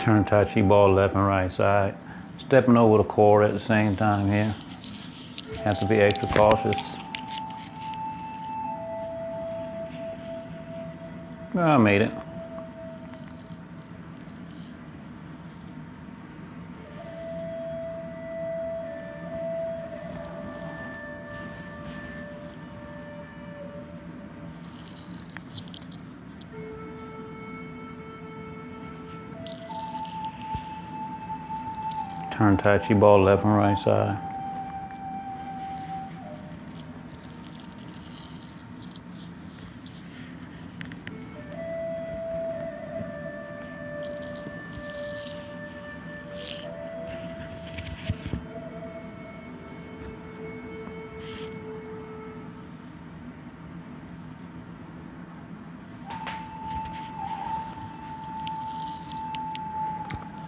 Turn Tai Chi ball left and right side. Stepping over the cord at the same time here. Have to be extra cautious. Well, I made it. Turn Tai Chi ball left and right side.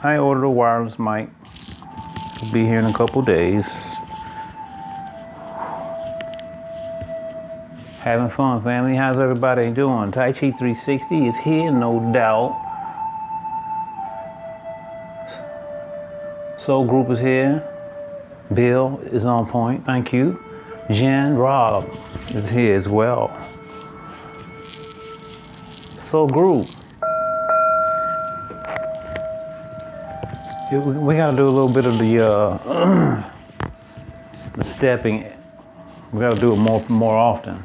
I ordered a wireless mic. It'll be here in a couple days. Having fun, family. How's everybody doing? Tai Chi 360 is here, no doubt. Soul Group is here. Bill is on point. Thank you. Jen Rob is here as well. Soul Group. We gotta do a little bit of the stepping. We gotta do it more often.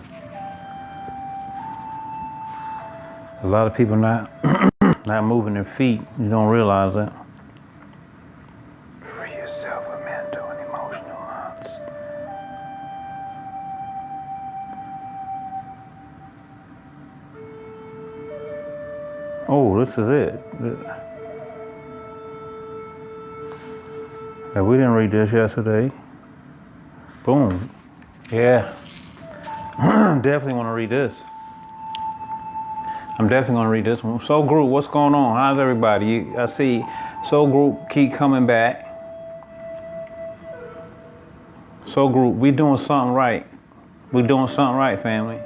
A lot of people not moving their feet. You don't realize that. Free yourself of mental and emotional knots. Oh, this is it. Yeah, we didn't read this yesterday. Boom. Yeah. Definitely want to read this. I'm definitely going to read this one. Soul Group, what's going on? How's everybody? I see Soul Group keep coming back. Soul Group, we doing something right. We doing something right, family.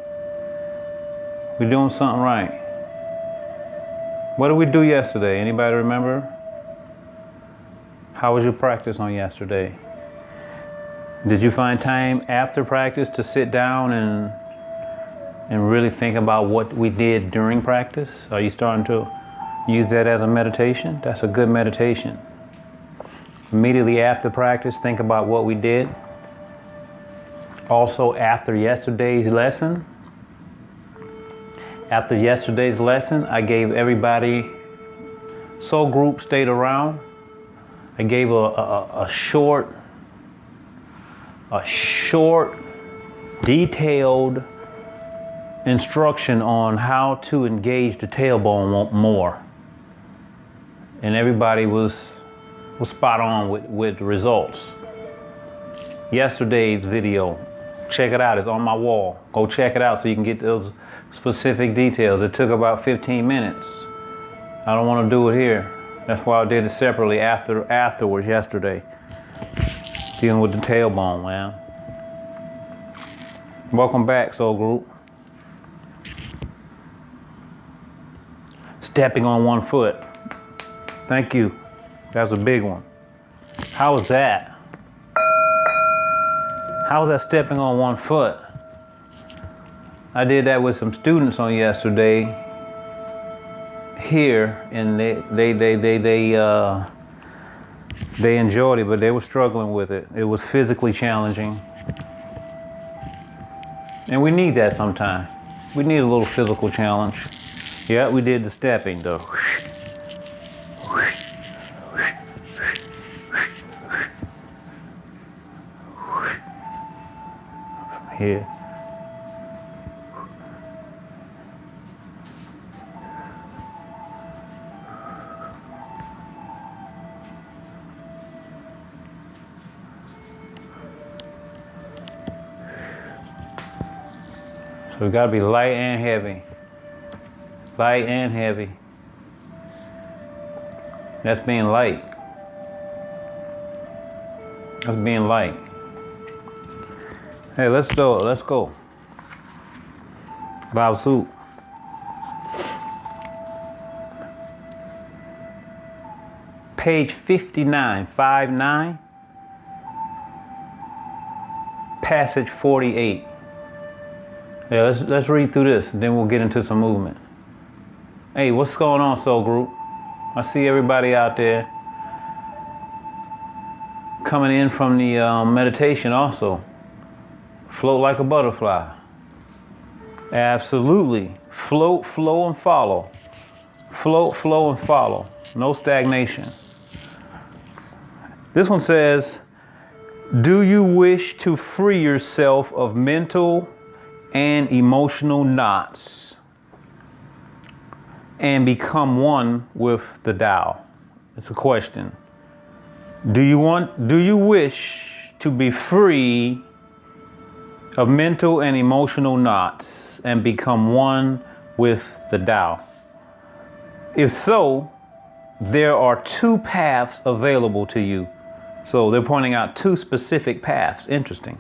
We doing something right. What did we do yesterday? Anybody remember? How was your practice on yesterday? Did you find time after practice to sit down and really think about what we did during practice? Are you starting to use that as a meditation? That's a good meditation. Immediately after practice, think about what we did. Also, after yesterday's lesson, I gave everybody, Soul Group stayed around. I gave a short, detailed instruction on how to engage the tailbone more. And everybody was spot on with the results. Yesterday's video, check it out, it's on my wall. Go check it out so you can get those specific details. It took about 15 minutes. I don't want to do it here. That's why I did it separately afterwards yesterday. Dealing with the tailbone, man. Welcome back, Soul Group. Stepping on one foot. Thank you. That was a big one. How was that? How was that stepping on one foot? I did that with some students on yesterday here, and they enjoyed it, but they were struggling with it. It was physically challenging, and we need that sometimes. We need a little physical challenge. Yeah, we did the stepping though. Here. So we gotta be light and heavy. Light and heavy. That's being light. That's being light. Hey, let's do it. Let's go. Bao soup. Page 59, 59. Passage 48. Yeah, let's read through this, and then we'll get into some movement. Hey, what's going on, Soul Group? I see everybody out there coming in from the meditation also. Float like a butterfly. Absolutely. Float, flow, and follow. Float, flow, and follow. No stagnation. This one says, do you wish to free yourself of mental and emotional knots and become one with the Tao? It's a question. Do you wish to be free of mental and emotional knots and become one with the Tao? If so, there are two paths available to you. So they're pointing out two specific paths. Interesting.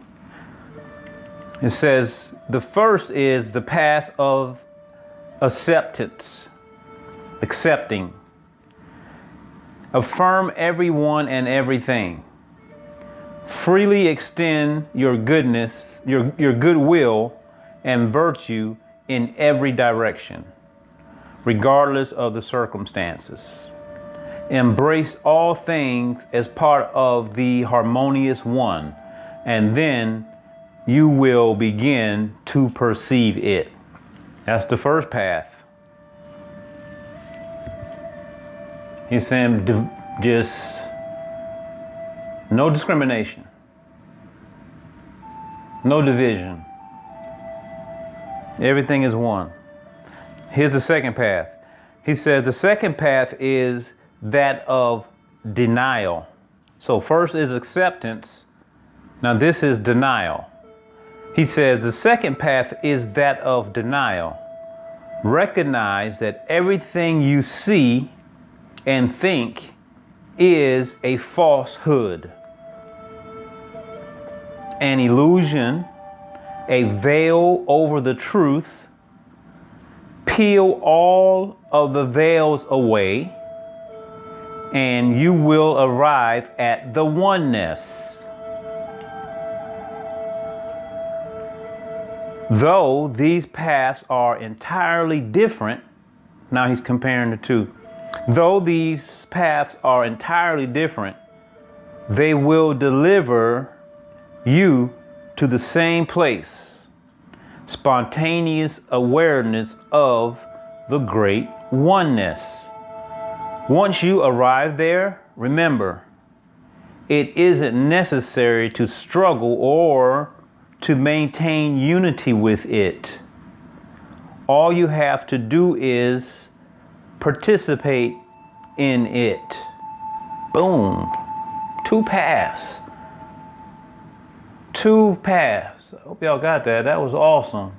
It says the first is the path of acceptance, accepting. Affirm everyone and everything. Freely extend your goodness, your goodwill and virtue in every direction, regardless of the circumstances. Embrace all things as part of the harmonious one, and then you will begin to perceive it. That's the first path. He's saying just no discrimination, no division. Everything is one. Here's the second path. He said the second path is that of denial. So first is acceptance. Now this is denial. He says the second path is that of denial. Recognize that everything you see and think is a falsehood, an illusion, a veil over the truth. Peel all of the veils away, and you will arrive at the oneness. Though these paths are entirely different, now he's comparing the two. Though these paths are entirely different, they will deliver you to the same place, spontaneous awareness of the great oneness. Once you arrive there, remember, it isn't necessary to struggle or to maintain unity with it. All you have to do is participate in it. Boom. Two paths. Two paths. I hope y'all got that. That was awesome.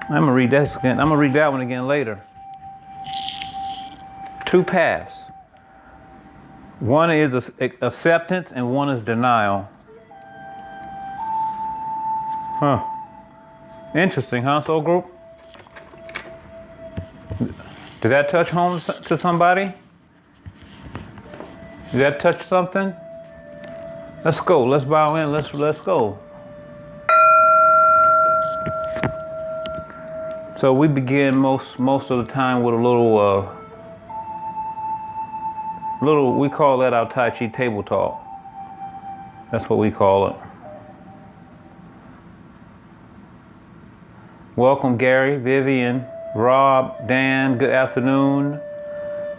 I'm gonna read that again. I'm gonna read that one again later. Two paths. One is acceptance and one is denial. Huh. Interesting, huh, Soul Group? Did that touch home to somebody? Did that touch something? Let's go. Let's bow in. Let's go. So we begin most of the time with a little we call that our Tai Chi table talk. That's what we call it. Welcome, Gary, Vivian, Rob, Dan, good afternoon.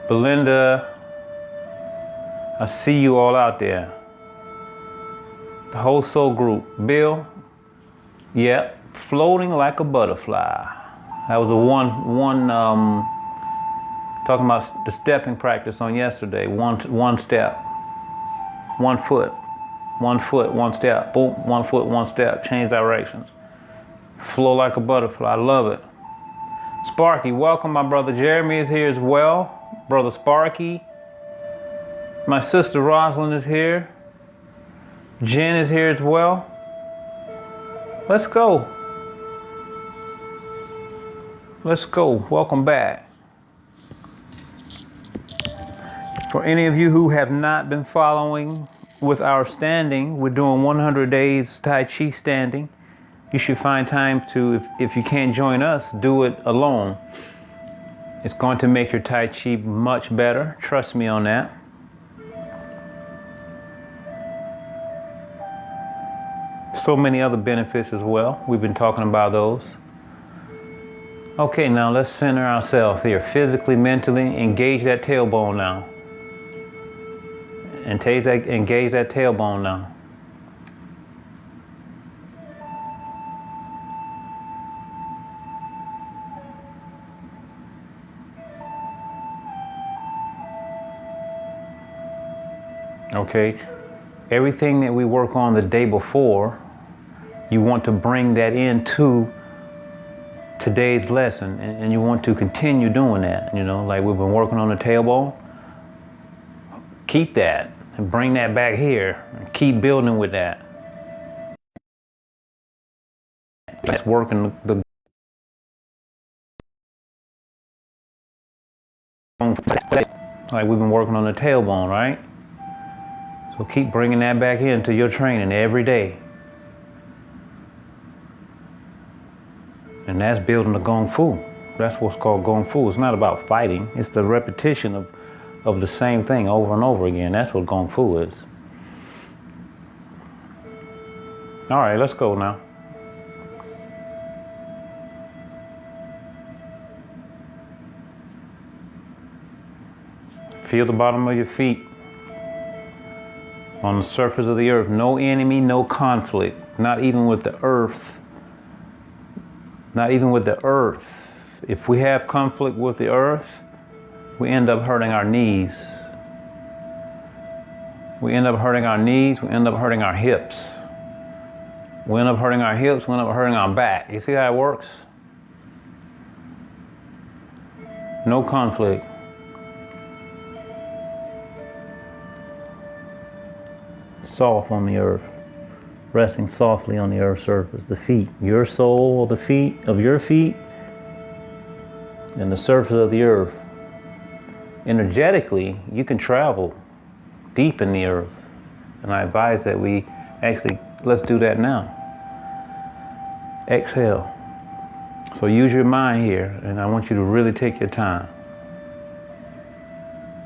Belinda, I see you all out there. The whole soul group. Bill, yep, floating like a butterfly. That was a one talking about the stepping practice on yesterday. One step, 1 foot, 1 foot, 1 step, boom, 1 foot, 1 step, change directions. Flow like a butterfly. I love it. Sparky, welcome. My brother Jeremy is here as well. Brother Sparky. My sister Rosalind is here. Jen is here as well. Let's go. Let's go. Welcome back. For any of you who have not been following with our standing, we're doing 100 days Tai Chi standing. You should find time to, if you can't join us, do it alone. It's going to make your Tai Chi much better. Trust me on that. So many other benefits as well. We've been talking about those. Okay, now let's center ourselves here. Physically, mentally, engage that tailbone now. And engage that tailbone now. Okay, everything that we work on the day before, you want to bring that into today's lesson, and you want to continue doing that. You know, like we've been working on the tailbone. Keep that and bring that back here and keep building with that. That's working the like we've been working on the tailbone, right? So keep bringing that back into your training every day. And that's building the Gong Fu. That's what's called Gong Fu. It's not about fighting. It's the repetition of the same thing over and over again. That's what Gong Fu is. All right, let's go now. Feel the bottom of your feet on the surface of the earth. No enemy, no conflict. Not even with the earth. Not even with the earth. If we have conflict with the earth, we end up hurting our knees. We end up hurting our knees. We end up hurting our hips. We end up hurting our hips. We end up hurting our back. You see how it works? No conflict. Soft on the earth, resting softly on the earth's surface. The feet, your sole, the feet of your feet, and the surface of the earth. Energetically, you can travel deep in the earth, and I advise that we actually let's do that now. Exhale. So use your mind here, and I want you to really take your time.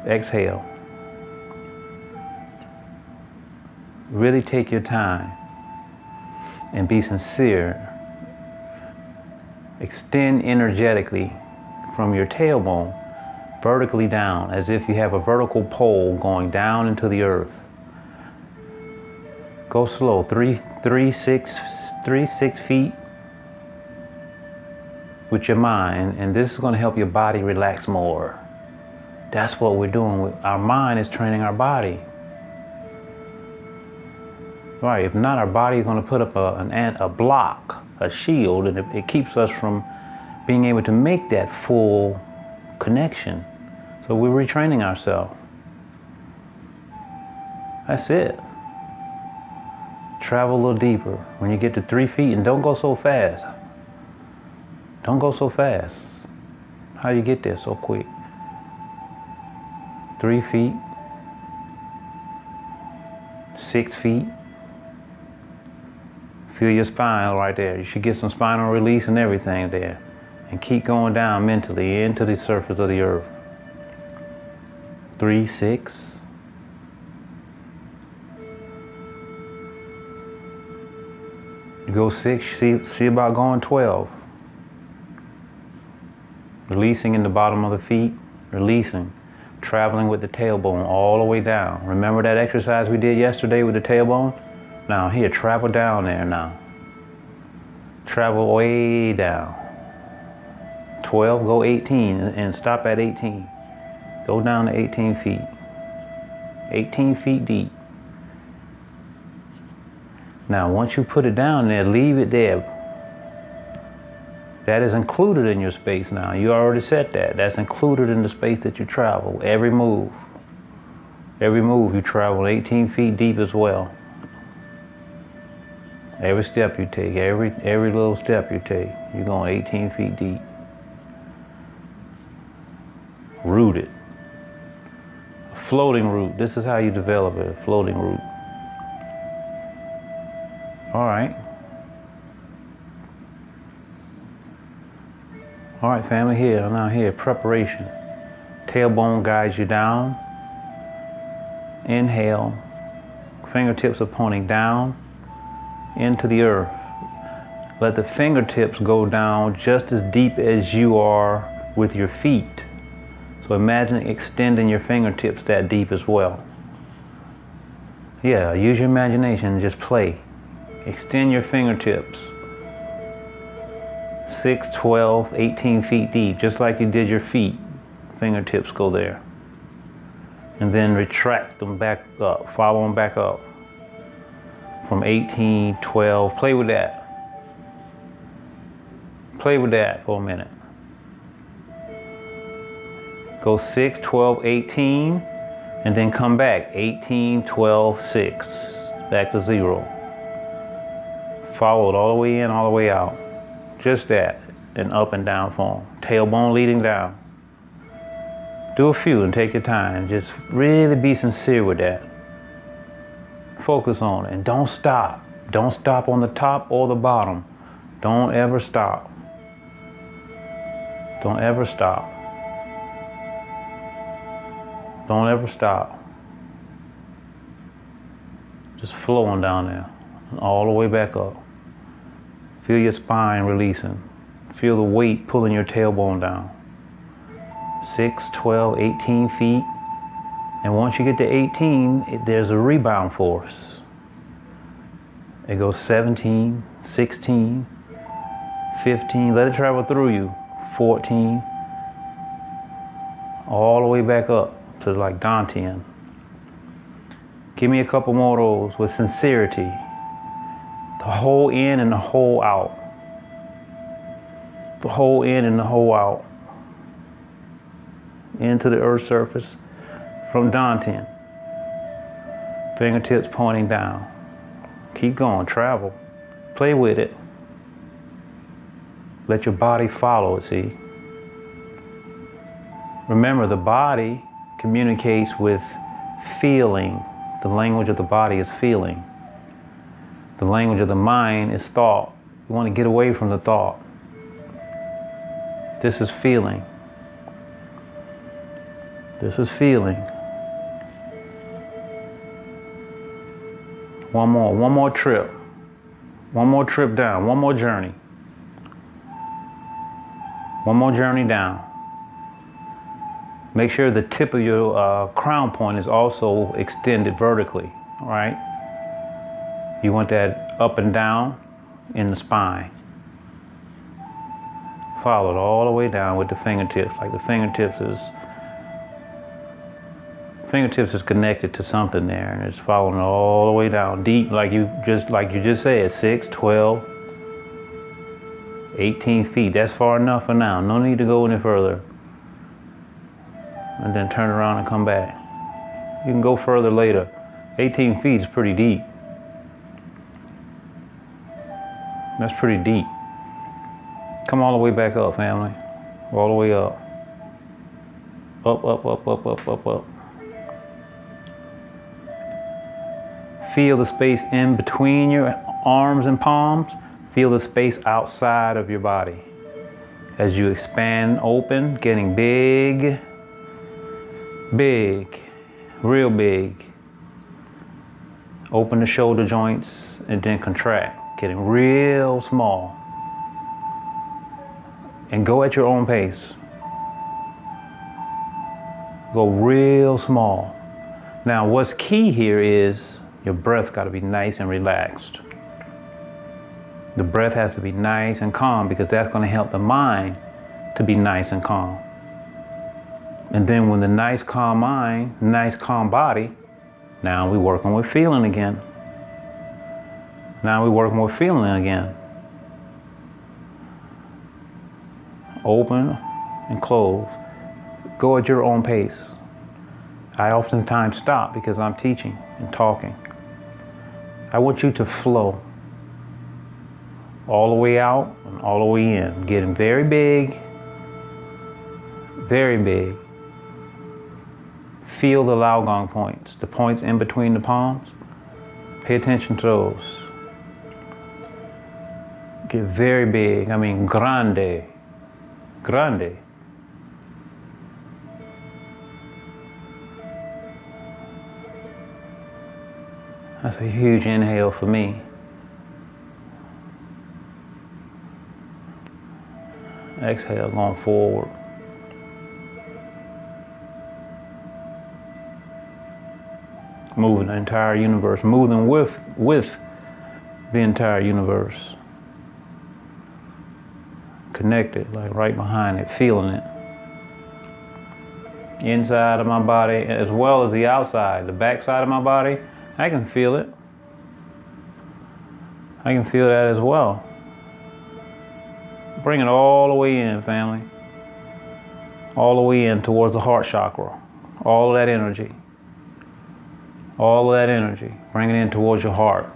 Exhale. Really take your time and be sincere. Extend energetically from your tailbone vertically down, as if you have a vertical pole going down into the earth. Go slow, 6 feet with your mind, and this is going to help your body relax more. That's what we're doing. Our mind is training our body. Right, if not, our body is going to put up a block, a shield, and it keeps us from being able to make that full connection. So we're retraining ourselves. That's it. Travel a little deeper. When you get to 3 feet, and don't go so fast. Don't go so fast. How do you get there so quick? 3 feet. 6 feet. Feel your spine right there. You should get some spinal release and everything there. And keep going down mentally into the surface of the earth. 3, 6. You go 6, see about going 12. Releasing in the bottom of the feet. Releasing. Traveling with the tailbone all the way down. Remember that exercise we did yesterday with the tailbone? Now here, travel down there now. Travel way down. 12, go 18 and stop at 18. Go down to 18 feet. 18 feet deep. Now once you put it down there, leave it there. That is included in your space now. You already said that. That's included in the space that you travel. Every move. Every move you travel 18 feet deep as well. Every step you take, every little step you take, you're going 18 feet deep. Rooted. Floating root. This is how you develop it. Floating root. All right. All right, family. Here, now here, preparation. Tailbone guides you down. Inhale. Fingertips are pointing down into the earth. Let the fingertips go down just as deep as you are with your feet. So imagine extending your fingertips that deep as well. Yeah, use your imagination and just play. Extend your fingertips 6, 12, 18 feet deep, just like you did your feet. Fingertips go there. And then retract them back up, follow them back up. From 18, 12, play with that. Play with that for a minute. Go 6, 12, 18, and then come back. 18, 12, 6. Back to 0. Follow it all the way in, all the way out. Just that, in up and down form. Tailbone leading down. Do a few and take your time. Just really be sincere with that. Focus on it and don't stop. Don't stop on the top or the bottom. Don't ever stop. Don't ever stop. Don't ever stop. Just flowing down there, all the way back up. Feel your spine releasing. Feel the weight pulling your tailbone down. 6, 12, 18 feet. And once you get to 18, there's a rebound force. It goes 17, 16, 15. Let it travel through you. 14. All the way back up to like Dantian. Give me a couple more of those with sincerity. The whole in and the whole out. The whole in and the whole out. Into the earth's surface from Dantian. Fingertips pointing down. Keep going, travel. Play with it. Let your body follow it, see? Remember, the body communicates with feeling. The language of the body is feeling. The language of the mind is thought. You want to get away from the thought. This is feeling. This is feeling. One more trip. One more trip down, one more journey. One more journey down. Make sure the tip of your crown point is also extended vertically, all right? You want that up and down in the spine. Follow it all the way down with the fingertips, like the fingertips is connected to something there, and it's following it all the way down deep, like you just said, 6, 12, 18 feet. That's far enough for now. No need to go any further. And then turn around and come back. You can go further later. 18 feet is pretty deep. That's pretty deep. Come all the way back up, family. All the way up. Up, up, up, up, up, up, up. Feel the space in between your arms and palms. Feel the space outside of your body. As you expand open, getting big, big, real big. Open the shoulder joints and then contract, getting real small. And go at your own pace. Go real small. Now what's key here is your breath got to be nice and relaxed. The breath has to be nice and calm because that's going to help the mind to be nice and calm. And then when the nice calm mind, nice calm body, now we're working with feeling again. Now we're working with feeling again. Open and close. Go at your own pace. I oftentimes stop because I'm teaching and talking. I want you to flow all the way out and all the way in, getting very big, Feel the Tao Gong points, the points in between the palms. Pay attention to those. Get very big, I mean grande, grande. That's a huge inhale for me. Exhale, going forward. Moving the entire universe, moving with the entire universe. Connected, like right behind it, feeling it. Inside of my body as well as the outside, the back side of my body, I can feel it. I can feel that as well. Bring it all the way in, family. All the way in towards the heart chakra. All of that energy. All of that energy. Bring it in towards your heart.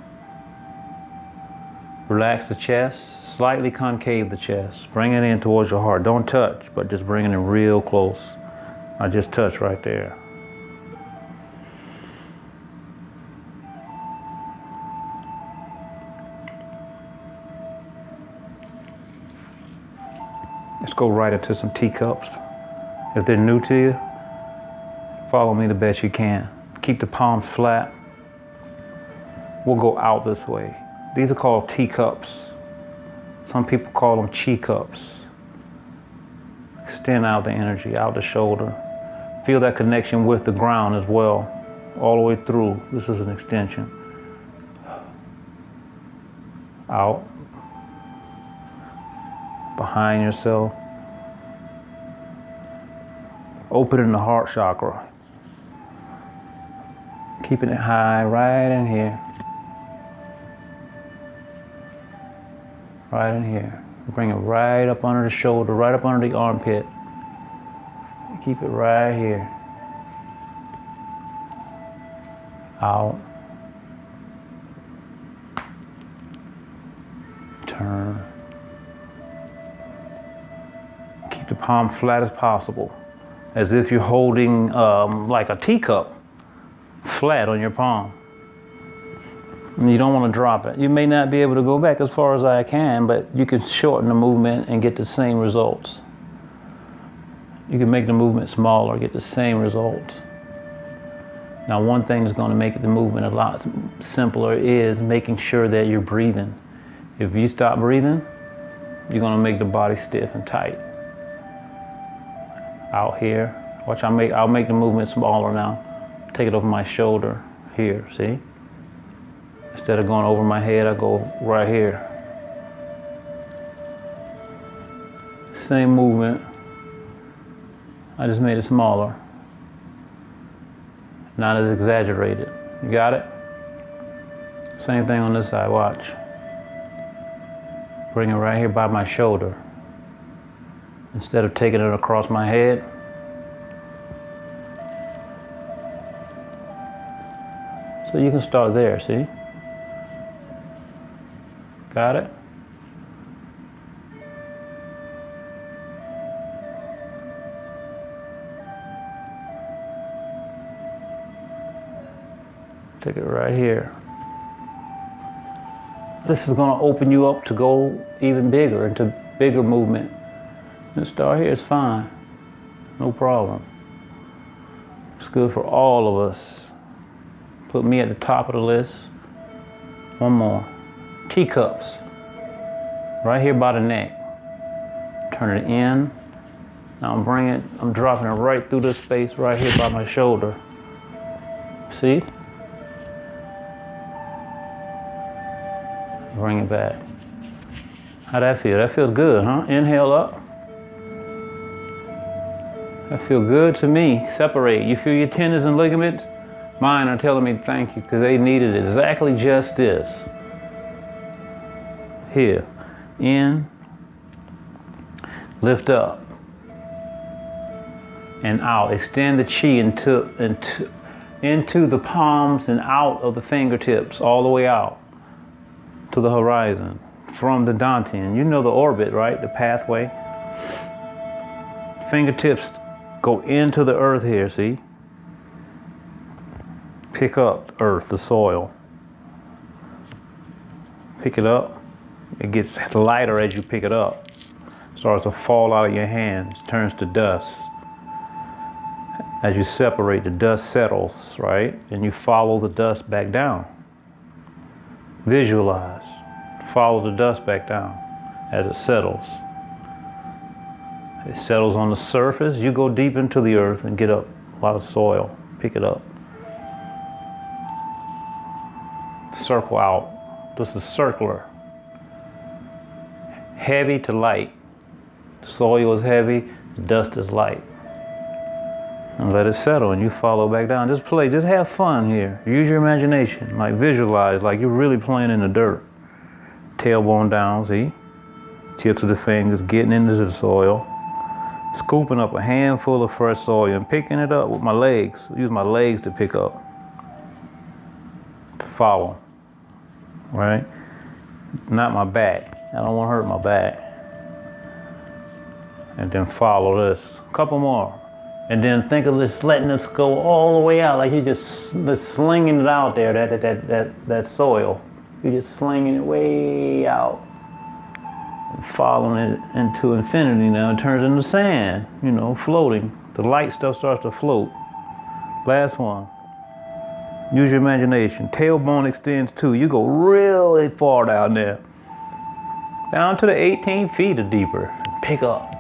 Relax the chest. Slightly concave the chest. Bring it in towards your heart. Don't touch, but just bring it in real close. I just touched right there. Let's go right into some teacups. If they're new to you, follow me the best you can. Keep the palms flat. We'll go out this way. These are called teacups. Some people call them chi cups. Extend out the energy, out the shoulder. Feel that connection with the ground as well, all the way through. This is an extension. Out. Behind yourself. Opening the heart chakra. Keeping it high right in here. Right in here. Bring it right up under the shoulder, right up under the armpit. Keep it right here. Out. Turn. Keep the palm flat as possible. As if you're holding like a teacup flat on your palm. And you don't want to drop it. You may not be able to go back as far as I can, but you can shorten the movement and get the same results. You can make the movement smaller, get the same results. Now, one thing that's going to make the movement a lot simpler is making sure that you're breathing. If you stop breathing, you're going to make the body stiff and tight. Out here. Watch, I'll make the movement smaller now. Take it over my shoulder here, see? Instead of going over my head, I go right here. Same movement. I just made it smaller. Not as exaggerated. You got it? Same thing on this side, watch. Bring it right here by my shoulder. Instead of taking it across my head. So you can start there, see? Got it? Take it right here. This is going to open you up to go even bigger, into bigger movement. And start here is fine. No problem. It's good for all of us. Put me at the top of the list. One more. Teacups. Right here by the neck. Turn it in. Now I'm dropping it right through this space right here by my shoulder. See? Bring it back. How'd that feel? That feels good, huh? Inhale up. That feels good to me. Separate. You feel your tendons and ligaments? Mine are telling me thank you because they needed exactly just this. Here. In. Lift up. And out. Extend the chi into the palms and out of the fingertips. All the way out. To the horizon. From the dantian. You know the orbit, right? The pathway. Fingertips go into the earth here, see? Pick up earth, the soil. Pick it up. It gets lighter as you pick it up. Starts to fall out of your hands, turns to dust. As you separate, the dust settles, right? And you follow the dust back down. Visualize. Follow the dust back down as it settles. It settles on the surface. You go deep into the earth and get up a lot of soil. Pick it up. Circle out. This is circular. Heavy to light. Soil is heavy, dust is light. And let it settle and you follow back down. Just play, just have fun here. Use your imagination. Like visualize like you're really playing in the dirt. Tailbone down, see? Tips of the fingers getting into the soil. Scooping up a handful of fresh soil and picking it up with my legs. Use my legs to pick up. Follow. Right? Not my back. I don't want to hurt my back. And then follow this. A couple more. And then think of this, letting this go all the way out. Like you're just slinging it out there, that soil. You're just slinging it way out. And following it into infinity now. It turns into sand, floating. The light stuff starts to float. Last one. Use your imagination. Tailbone extends too. You go really far down there. Down to the 18 feet or deeper. Pick up.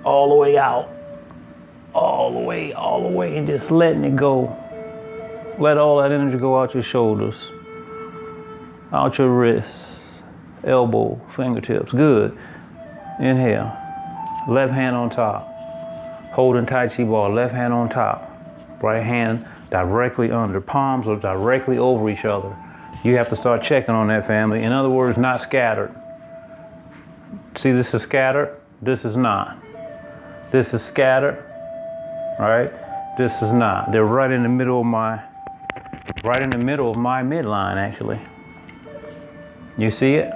All the way out. All the way. And just letting it go. Let all that energy go out your shoulders. Out your wrists. Elbow, fingertips. Good. Inhale. Left hand on top. Holding Tai Chi ball. Left hand on top. Right hand directly under. Palms are directly over each other. You have to start checking on that, family. In other words, not scattered. See, this is scattered. This is not. This is scattered. Right? This is not. They're right in the middle of my midline, actually. You see it?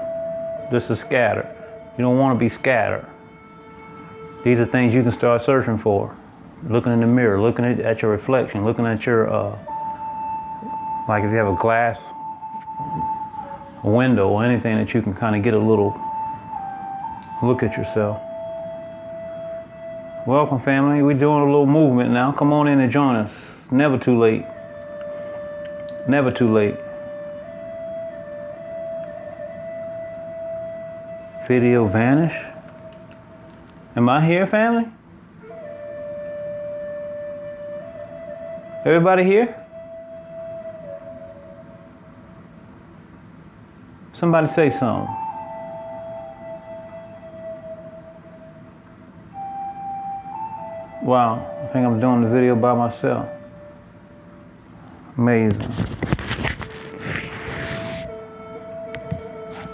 This is scattered. You don't want to be scattered. These are things you can start searching for. Looking in the mirror, looking at your reflection, looking at your, like if you have a glass window or anything that you can kind of get a little look at yourself. Welcome, family. We're doing a little movement now. Come on in and join us. Never too late. Never too late. Video vanish. Am I here, family? Everybody here? Somebody say something. Wow, I think I'm doing the video by myself. Amazing.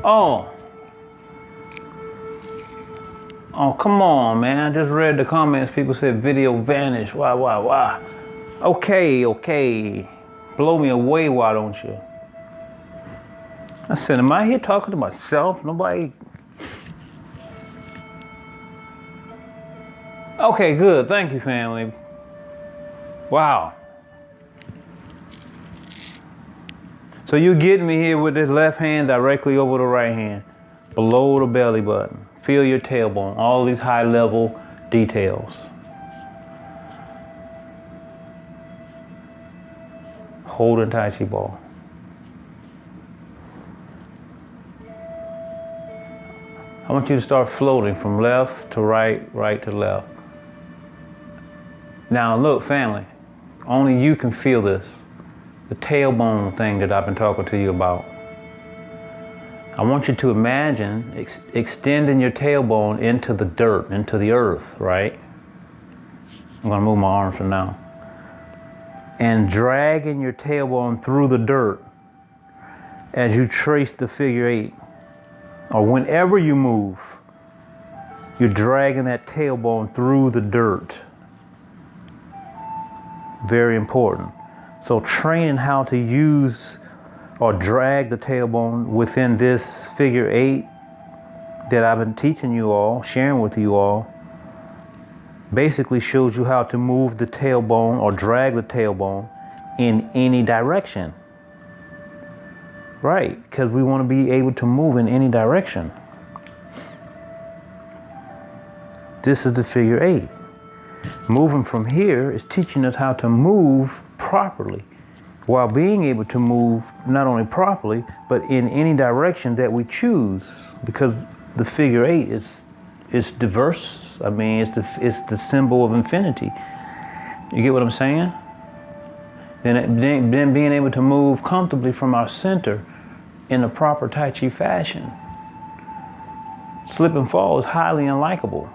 Oh, come on, man. I just read the comments. People said video vanished. Why? Okay. Blow me away, why don't you? I said, am I here talking to myself? Nobody. Okay, good. Thank you, family. Wow. So you're getting me here with this left hand directly over the right hand, below the belly button. Feel your tailbone, all these high level details. Holding Tai Chi ball. I want you to start floating from left to right, right to left. Now look, family, only you can feel this. The tailbone thing that I've been talking to you about. I want you to imagine extending your tailbone into the dirt, into the earth, right? I'm going to move my arms for now. And dragging your tailbone through the dirt as you trace the figure 8. Or whenever you move, you're dragging that tailbone through the dirt. Very important. So training how to use or drag the tailbone within this figure 8 that I've been teaching you all, sharing with you all, basically shows you how to move the tailbone or drag the tailbone in any direction. Right, because we want to be able to move in any direction. This is the figure 8. Moving from here is teaching us how to move properly, while being able to move not only properly, but in any direction that we choose, because the figure 8 is diverse. I mean, it's the symbol of infinity. You get what I'm saying? Then being able to move comfortably from our center in the proper Tai Chi fashion. Slip and fall is highly unlikable.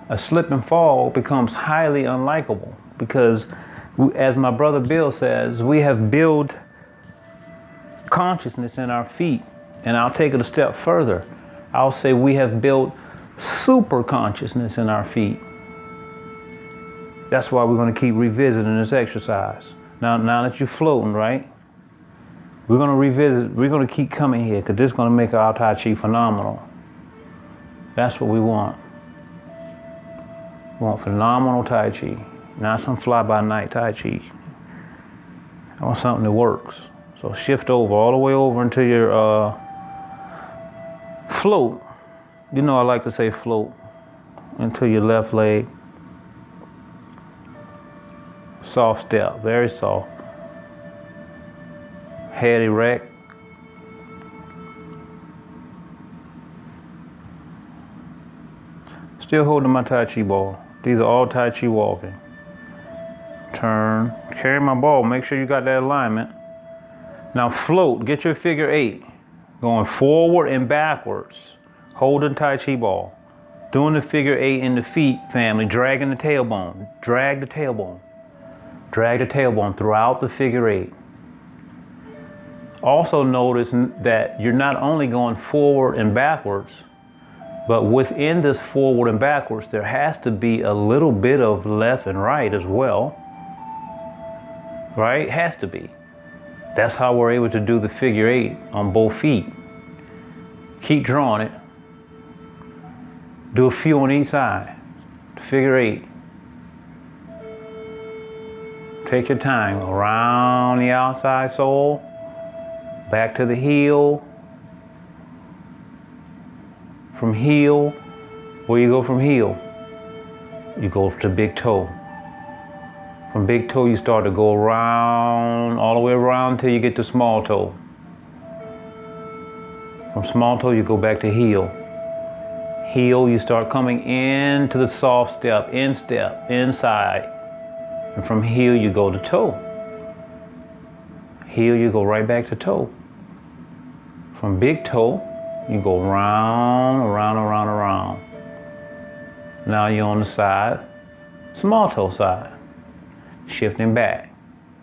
A slip and fall becomes highly unlikable because, as my brother Bill says, we have built consciousness in our feet. And I'll take it a step further. I'll say we have built super consciousness in our feet. That's why we're going to keep revisiting this exercise. Now that you're floating, right? We're going to revisit, we're going to keep coming here because this is going to make our Tai Chi phenomenal. That's what we want. We want phenomenal Tai Chi, not some fly-by-night Tai Chi. I want something that works. So shift over, all the way over into your float. You know I like to say float into your left leg. Soft step, very soft. Head erect. Still holding my Tai Chi ball. These are all Tai Chi walking. Turn, carry my ball, make sure you got that alignment. Now float, get your figure 8. Going forward and backwards. Holding Tai Chi ball. Doing the figure 8 in the feet, family. Dragging the tailbone. Drag the tailbone. Drag the tailbone throughout the figure 8. Also notice that you're not only going forward and backwards, but within this forward and backwards, there has to be a little bit of left and right as well. Right? Has to be. That's how we're able to do the figure 8 on both feet. Keep drawing it. Do a few on each side. Figure 8. Take your time. Around the outside sole. Back to the heel. From heel. Where you go from heel? You go to big toe. From big toe you start to go around, all the way around until you get to small toe. From small toe you go back to heel. Heel you start coming into the soft step, inside. And from heel you go to toe. Heel you go right back to toe. From big toe you go round, around. Now you're on the side, small toe side. Shifting back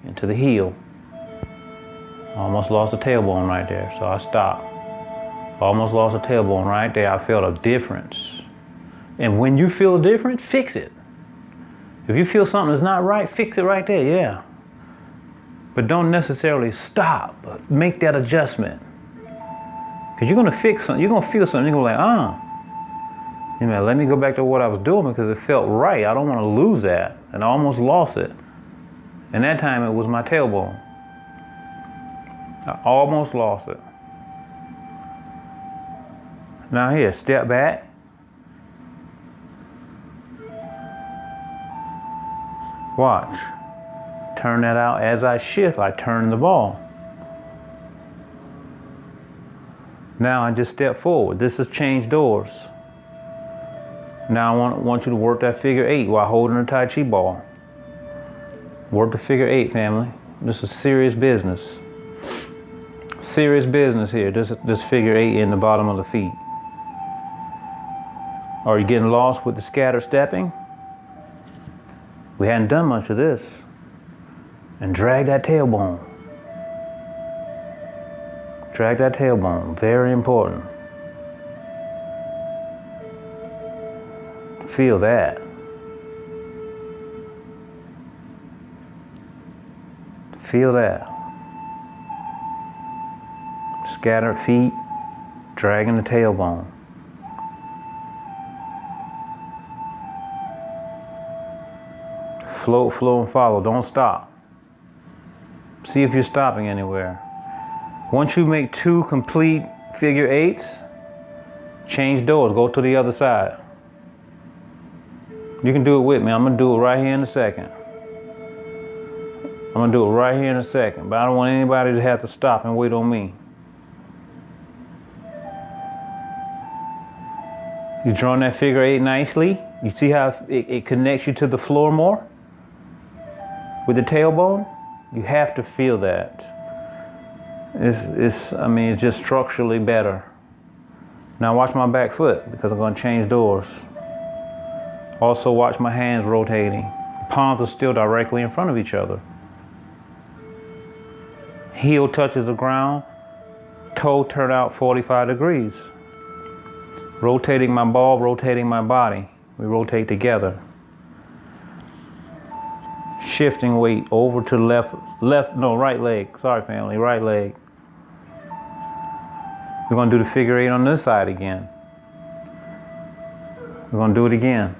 into the heel. Almost lost the tailbone right there, so I stopped. Almost lost the tailbone right there. I felt a difference. And when you feel a difference, fix it. If you feel something is not right, fix it right there, yeah. But don't necessarily stop, but make that adjustment. Because you're going to fix something, you're going to feel something, you're going to be like, you know, let me go back to what I was doing because it felt right. I don't want to lose that. And I almost lost it. And that time it was my tailbone. I almost lost it. Now here, step back. Watch. Turn that out. As I shift, I turn the ball. Now I just step forward. This is change doors. Now I want you to work that figure 8 while holding a Tai Chi ball. Work the figure 8, family. This is serious business. Serious business here. This figure 8 in the bottom of the feet. Are you getting lost with the scatter stepping? We hadn't done much of this. And drag that tailbone. Drag that tailbone. Very important. Feel that. Feel that. Scattered feet, dragging the tailbone. Float, flow, and follow. Don't stop. See if you're stopping anywhere. Once you make 2 complete figure 8s, change doors. Go to the other side. You can do it with me. I'm going to do it right here in a second. I'm going to do it right here in a second. But I don't want anybody to have to stop and wait on me. You're drawing that figure 8 nicely. You see how it connects you to the floor more? With the tailbone? You have to feel that. It's just structurally better. Now watch my back foot because I'm going to change doors. Also watch my hands rotating. The palms are still directly in front of each other. Heel touches the ground. Toe turn out 45 degrees. Rotating my ball, rotating my body. We rotate together. Shifting weight over to right leg. Sorry, family, right leg. We're going to do the figure 8 on this side again. We're going to do it again.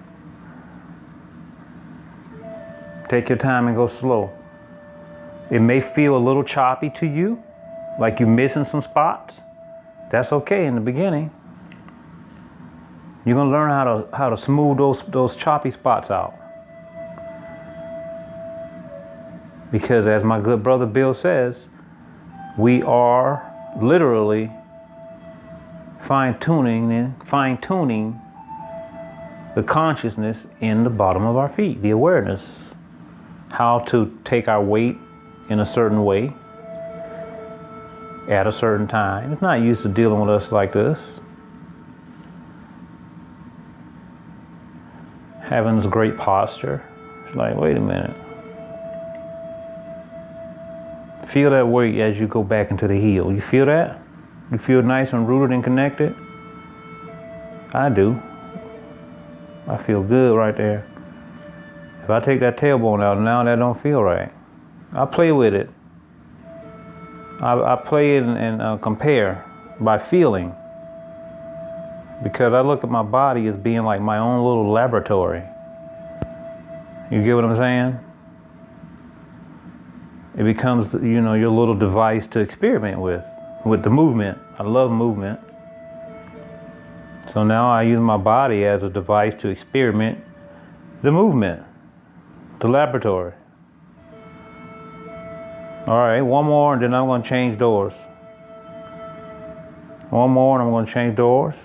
Take your time and go slow. It may feel a little choppy to you, like you're missing some spots. That's okay in the beginning. You're going to learn how to smooth those choppy spots out. Because as my good brother Bill says, we are literally fine-tuning the consciousness in the bottom of our feet, the awareness. How to take our weight in a certain way at a certain time. It's not used to dealing with us like this. Having this great posture. It's like, wait a minute. Feel that weight as you go back into the heel. You feel that? You feel nice and rooted and connected? I do. I feel good right there. If I take that tailbone out, now that don't feel right. I play with it. I play it and compare by feeling. Because I look at my body as being like my own little laboratory. You get what I'm saying? It becomes, your little device to experiment with the movement. I love movement. So now I use my body as a device to experiment the movement, the laboratory. All right, one more and then I'm going to change doors. One more and I'm going to change doors.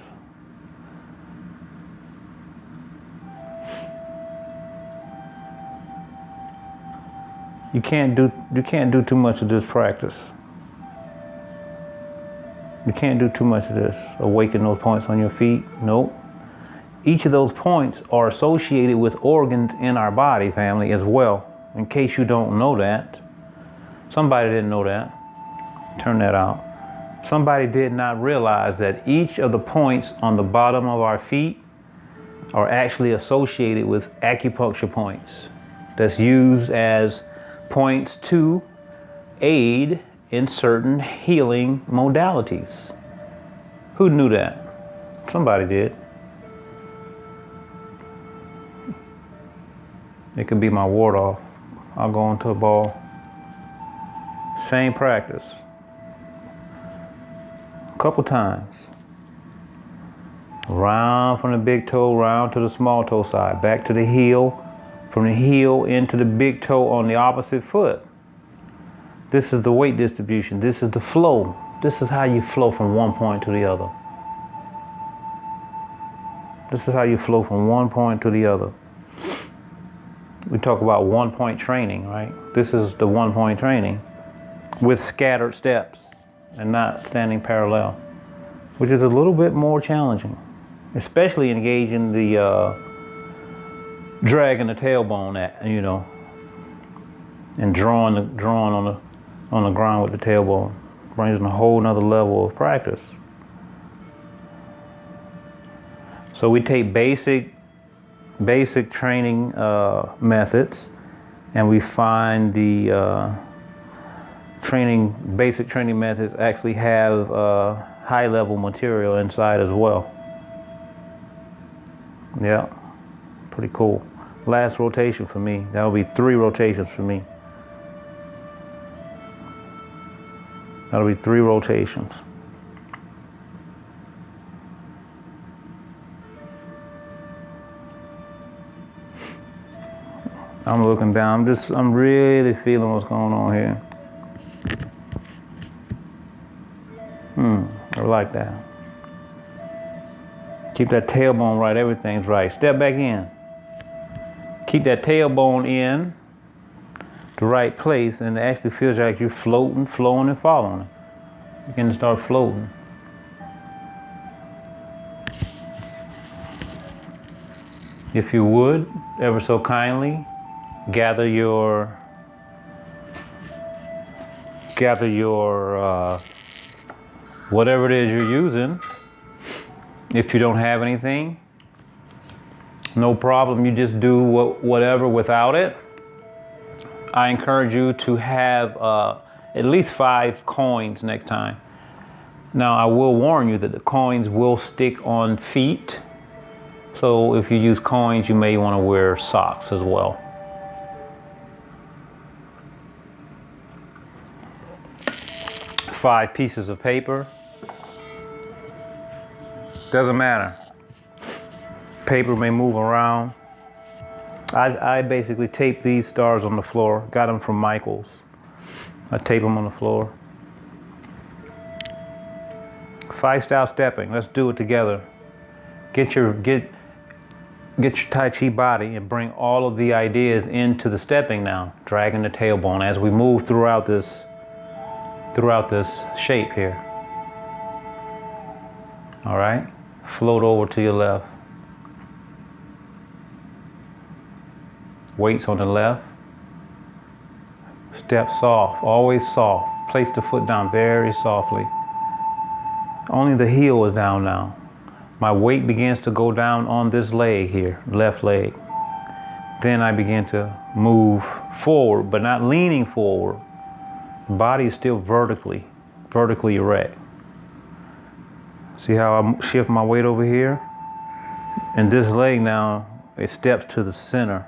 You can't do too much of this practice. You can't do too much of this. Awaken those points on your feet. Nope. Each of those points are associated with organs in our body, family, as well. In case you don't know that. Somebody didn't know that. Turn that out. Somebody did not realize that each of the points on the bottom of our feet are actually associated with acupuncture points. That's used as points to aid in certain healing modalities. Who knew that? Somebody did. It could be my ward off. I'll go into a ball. Same practice. A couple times. Round from the big toe, round to the small toe side. Back to the heel. From the heel into the big toe on the opposite foot. This is the weight distribution. This is the flow. This is how you flow from one point to the other. This is how you flow from one point to the other. We talk about 1-point training, right? This is the 1-point training with scattered steps and not standing parallel, which is a little bit more challenging, especially engaging the dragging the tailbone and drawing on the ground with the tailbone brings in a whole nother level of practice. So we take basic training methods, and we find the basic training methods actually have high level material inside as well. Yeah, pretty cool. last rotation for me. That'll be 3 rotations for me. That'll be 3 rotations. I'm looking down. I'm really feeling what's going on here. I like that. Keep that tailbone right. Everything's right. Step back in. Keep that tailbone in the right place, and it actually feels like you're floating, flowing, and following. You can start floating. If you would, ever so kindly, gather your whatever it is you're using. If you don't have anything, no problem. You just do whatever without it. I encourage you to have at least 5 coins next time. Now, I will warn you that the coins will stick on feet. So if you use coins, you may want to wear socks as well. Five pieces of paper. Doesn't matter. Paper may move around. I basically tape these stars on the floor. Got them from Michael's. I tape them on the floor. 5-style stepping. Let's do it together. Get your Tai Chi body and bring all of the ideas into the stepping now. Dragging the tailbone as we move throughout this shape here. All right. Float over to your left. Weights on the left. Step soft, always soft. Place the foot down very softly. Only the heel is down now. My weight begins to go down on this leg here, left leg. Then I begin to move forward, but not leaning forward. Body is still vertically erect. See how I shift my weight over here? And this leg now, it steps to the center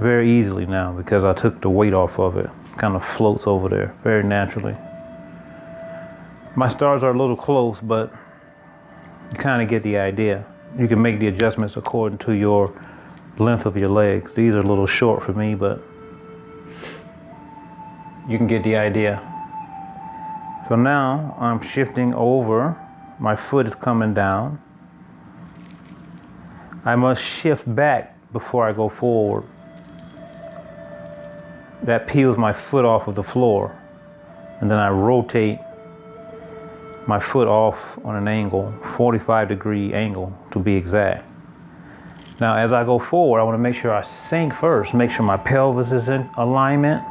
very easily now because I took the weight off of it. Kind of floats over there very naturally. My stars are a little close, but you kind of get the idea. You can make the adjustments according to your length of your legs. These are a little short for me, but you can get the idea. So now I'm shifting over. My foot is coming down. I must shift back before I go forward. That peels my foot off of the floor. And then I rotate my foot off on an angle, 45-degree angle to be exact. Now as I go forward, I want to make sure I sink first, make sure my pelvis is in alignment.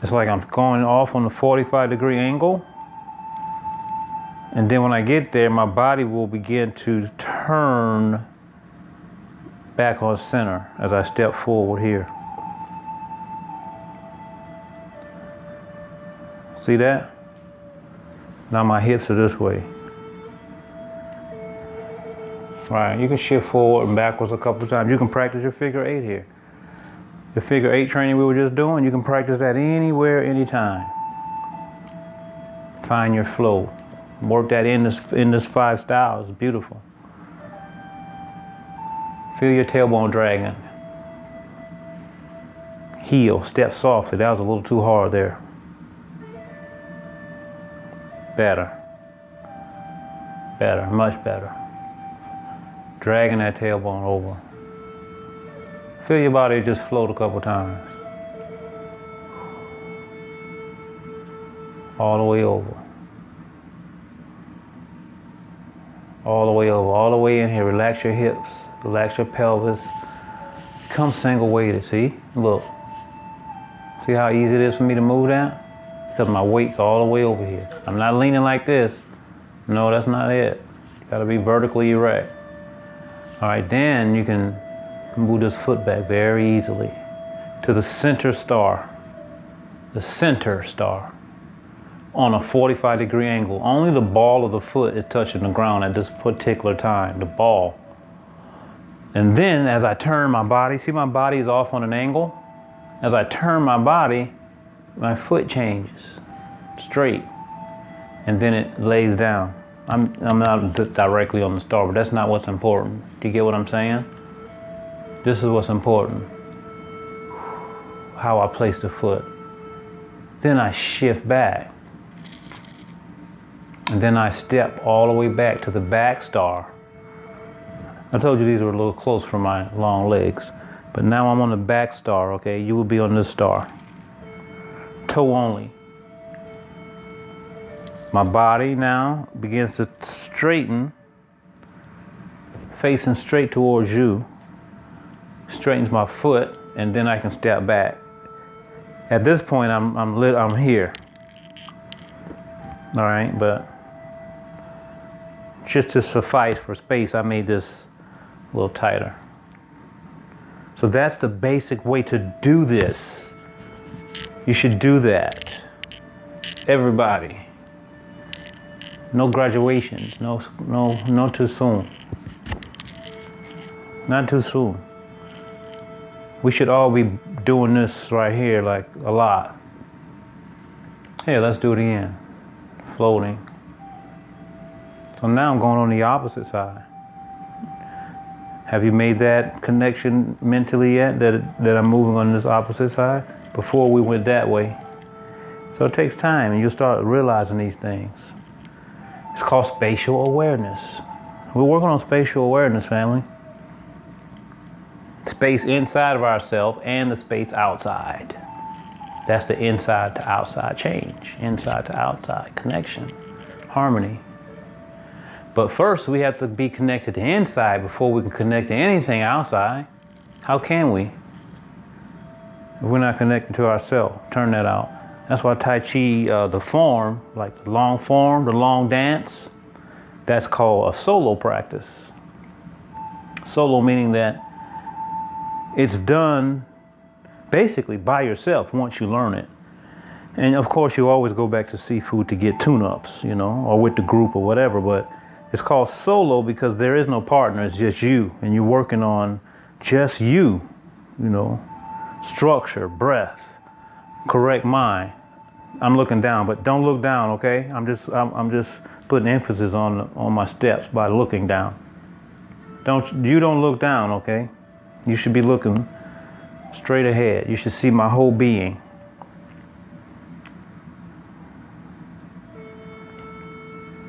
It's like I'm going off on the 45-degree angle. And then when I get there, my body will begin to turn back on center as I step forward here. See that? Now my hips are this way. All right, you can shift forward and backwards a couple of times. You can practice your figure 8 here. The figure 8 training we were just doing, you can practice that anywhere, anytime. Find your flow. Work that in this 5 styles. It's beautiful. Feel your tailbone dragging. Heel, step softly. That was a little too hard there. Better. Better, much better. Dragging that tailbone over. Feel your body just float a couple times. All the way over. All the way over, all the way in here. Relax your hips, relax your pelvis. Become single weighted, see? Look. See how easy it is for me to move that? Because my weight's all the way over here. I'm not leaning like this. No, that's not it. You gotta be vertically erect. All right, then you can move this foot back very easily to the center star. The center star. On a 45-degree angle. Only the ball of the foot is touching the ground at this particular time. The ball. And then as I turn my body, see my body is off on an angle? As I turn my body, my foot changes straight. And then it lays down. I'm not directly on the star, but that's not what's important. Do you get what I'm saying? This is what's important. How I place the foot. Then I shift back. And then I step all the way back to the back star. I told you these were a little close for my long legs. But now I'm on the back star, okay? You will be on this star. Toe only. My body now begins to straighten, facing straight towards you. Straightens my foot, and then I can step back. At this point, I'm here. All right, but just to suffice for space, I made this a little tighter. So that's the basic way to do this. You should do that. Everybody. No graduations. No too soon. Not too soon. We should all be doing this right here like a lot. Hey, let's do it again. Floating. So now I'm going on the opposite side. Have you made that connection mentally yet that I'm moving on this opposite side? Before we went that way. So it takes time and you'll start realizing these things. It's called spatial awareness. We're working on spatial awareness, family. Space inside of ourselves and the space outside. That's the inside to outside change. Inside to outside connection. Harmony. But first we have to be connected to inside before we can connect to anything outside. How can we? If we're not connected to ourselves. Turn that out. That's why Tai Chi, the form, like the long form, the long dance, that's called a solo practice. Solo meaning that it's done basically by yourself once you learn it. And of course you always go back to seafood to get tune-ups, or with the group or whatever, but it's called solo because there is no partner, it's just you. And you're working on just you, structure, breath, correct mind. I'm looking down, but don't look down, okay? I'm just putting emphasis on my steps by looking down. You don't look down, okay? You should be looking straight ahead. You should see my whole being.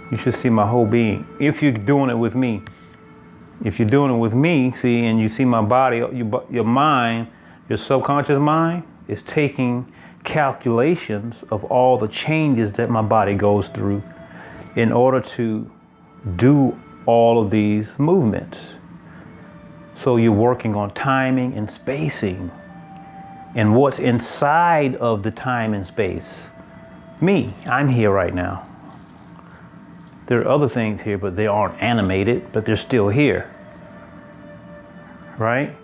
You should see my whole being. If you're doing it with me. If you're doing it with me, see, and you see my body, your mind, your subconscious mind is taking calculations of all the changes that my body goes through in order to do all of these movements. So you're working on timing and spacing and what's inside of the time and space. Me, I'm here right now. There are other things here, but they aren't animated, but they're still here. Right?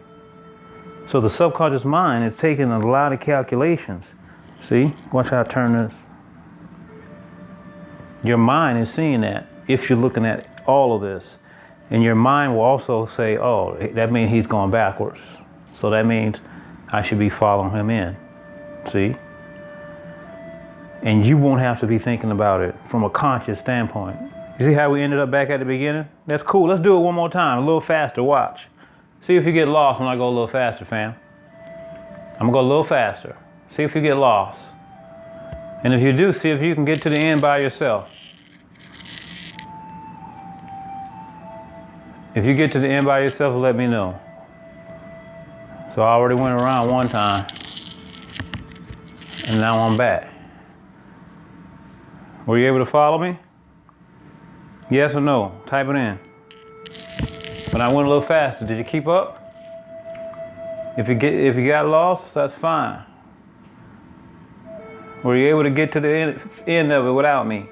So the subconscious mind is taking a lot of calculations. See? Watch how I turn this. Your mind is seeing that if you're looking at all of this. And your mind will also say, oh, that means he's going backwards. So that means I should be following him in. See? And you won't have to be thinking about it from a conscious standpoint. You see how we ended up back at the beginning? That's cool. Let's do it one more time. A little faster. Watch. See if you get lost when I go a little faster, fam. I'm going to go a little faster. See if you get lost. And if you do, see if you can get to the end by yourself. If you get to the end by yourself, let me know. So I already went around one time. And now I'm back. Were you able to follow me? Yes or no? Type it in. But I went a little faster. Did you keep up? If you got lost, that's fine. Were you able to get to the end of it without me?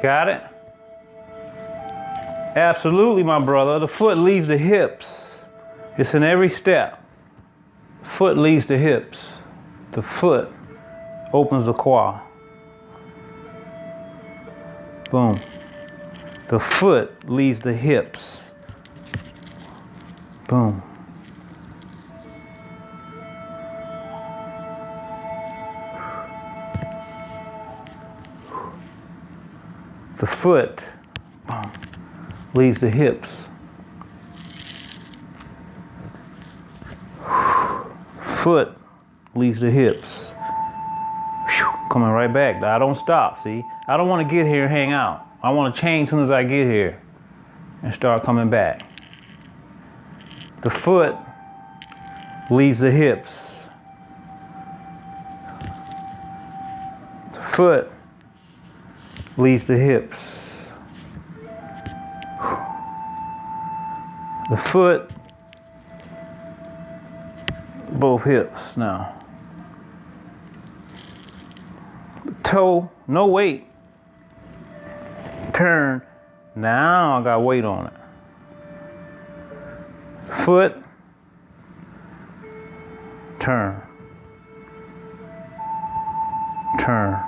Got it? Absolutely, my brother. The foot leaves the hips. It's in every step. foot leads the hips. The foot opens the quad. Boom. The foot leads the hips. Boom. The foot, boom, leads the hips. Foot leads the hips. Coming right back. I don't stop, see? I don't want to get here and hang out. I want to change as soon as I get here and start coming back. The foot leads the hips. The foot leads the hips. The foot, both hips now. Toe, no weight. Turn. Now I got weight on it. Foot. Turn. Turn.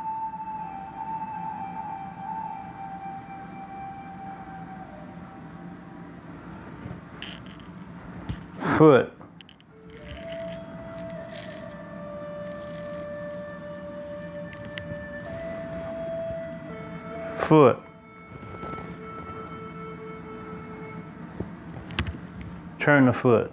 Foot. Foot. Turn the foot.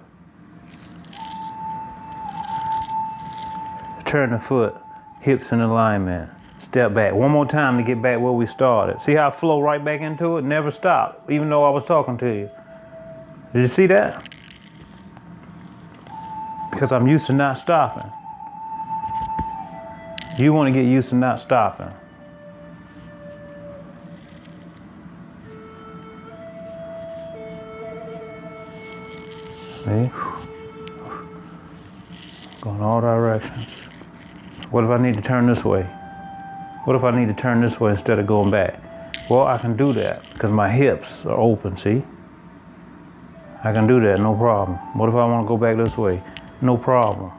Turn the foot. Hips in alignment. Step back. One more time to get back where we started. See how I flow right back into it? Never stop, even though I was talking to you. Did you see that? Because I'm used to not stopping. You want to get used to not stopping. See? Going all directions. What if I need to turn this way? What if I need to turn this way instead of going back? Well, I can do that because my hips are open, see? I can do that, no problem. What if I want to go back this way? No problem.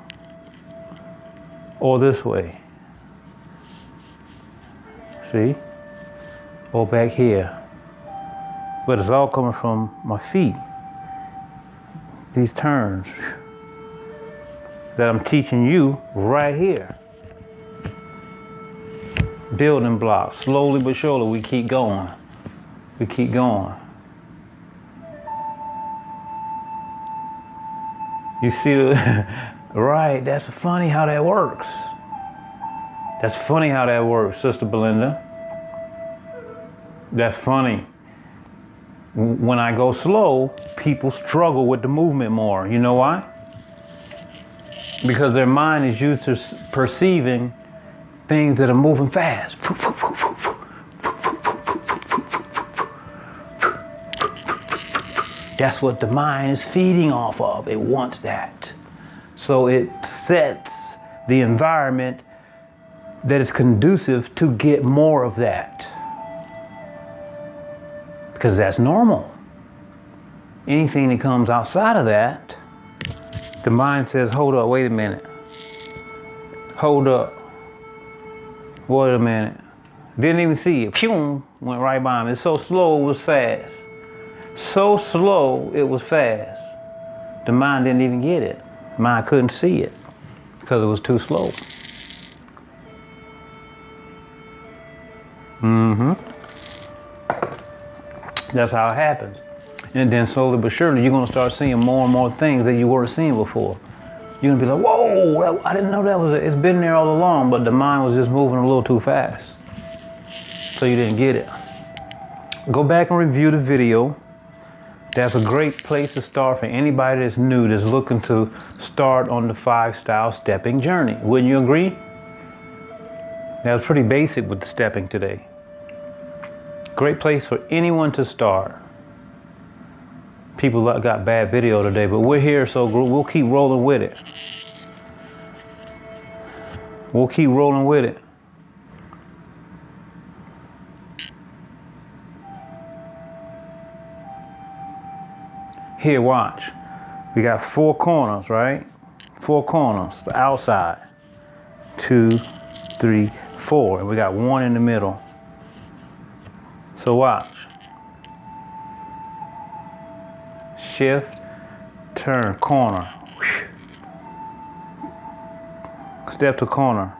Or this way. See? Or back here. But it's all coming from my feet. These turns that I'm teaching you right here. Building blocks. Slowly but surely we keep going. We keep going. You see the right, that's funny how that works. That's funny how that works, Sister Belinda. That's funny. When I go slow, people struggle with the movement more. You know why? Because their mind is used to perceiving things that are moving fast. That's what the mind is feeding off of. It wants that. So it sets the environment that is conducive to get more of that. Because that's normal. Anything that comes outside of that, the mind says, hold up, wait a minute. Hold up. Wait a minute. Didn't even see it. Phew, went right by me. It's so slow, it was fast. So slow, it was fast. The mind didn't even get it. Mind couldn't see it because it was too slow. That's how it happens. And then slowly but surely, you're going to start seeing more and more things that you weren't seeing before. You're going to be like, whoa, I didn't know that was it. It's been there all along, but the mind was just moving a little too fast. So you didn't get it. Go back and review the video. That's a great place to start for anybody that's new, that's looking to start on the 5-style stepping journey. Wouldn't you agree? That was pretty basic with the stepping today. Great place for anyone to start. People got bad video today, but we're here, so we'll keep rolling with it. We'll keep rolling with it. Here, watch. We got 4 corners, right? 4 corners, the outside. 2, 3, 4. And we got 1 in the middle. So watch. Shift, turn, corner. Step to corner.